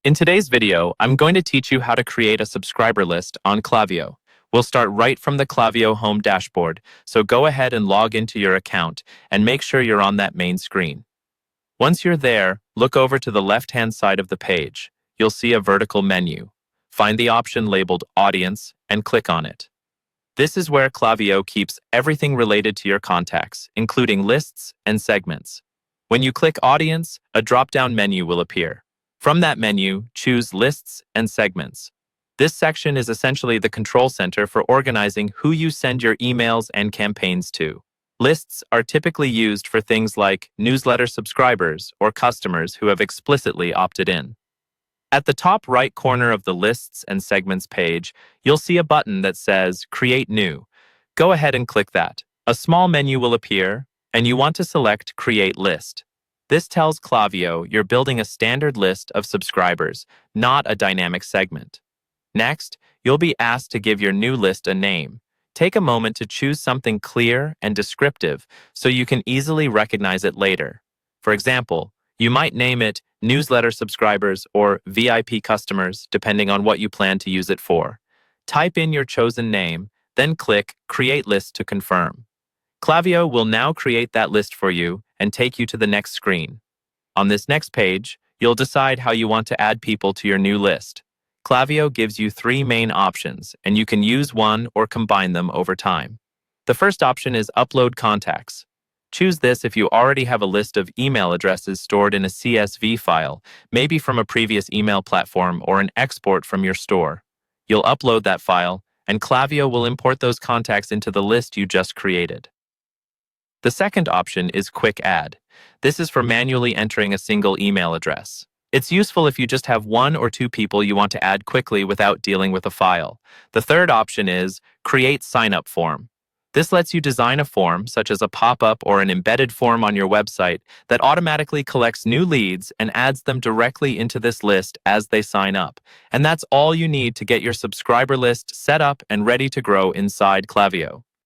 In today's video, I'm going to teach you how to create a subscriber list on Klaviyo. We'll start right from the Klaviyo home dashboard, so go ahead and log into your account and make sure you're on that main screen. Once you're there, look over to the left-hand side of the page. You'll see a vertical menu. Find the option labeled Audience and click on it. This is where Klaviyo keeps everything related to your contacts, including lists and segments. When you click Audience, a drop-down menu will appear. From that menu, choose Lists and Segments. This section is essentially the control center for organizing who you send your emails and campaigns to. Lists are typically used for things like newsletter subscribers or customers who have explicitly opted in. At the top right corner of the Lists and Segments page, you'll see a button that says Create New. Go ahead and click that. A small menu will appear, and you want to select Create List. This tells Klaviyo you're building a standard list of subscribers, not a dynamic segment. Next, you'll be asked to give your new list a name. Take a moment to choose something clear and descriptive so you can easily recognize it later. For example, you might name it Newsletter Subscribers or VIP Customers, depending on what you plan to use it for. Type in your chosen name, then click Create List to confirm. Klaviyo will now create that list for you and take you to the next screen. On this next page, you'll decide how you want to add people to your new list. Klaviyo gives you three main options, and you can use one or combine them over time. The first option is Upload Contacts. Choose this if you already have a list of email addresses stored in a CSV file, maybe from a previous email platform or an export from your store. You'll upload that file, and Klaviyo will import those contacts into the list you just created. The second option is Quick Add. This is for manually entering a single email address. It's useful if you just have one or two people you want to add quickly without dealing with a file. The third option is Create Sign-up Form. This lets you design a form, such as a pop-up or an embedded form on your website, that automatically collects new leads and adds them directly into this list as they sign up. And that's all you need to get your subscriber list set up and ready to grow inside Klaviyo.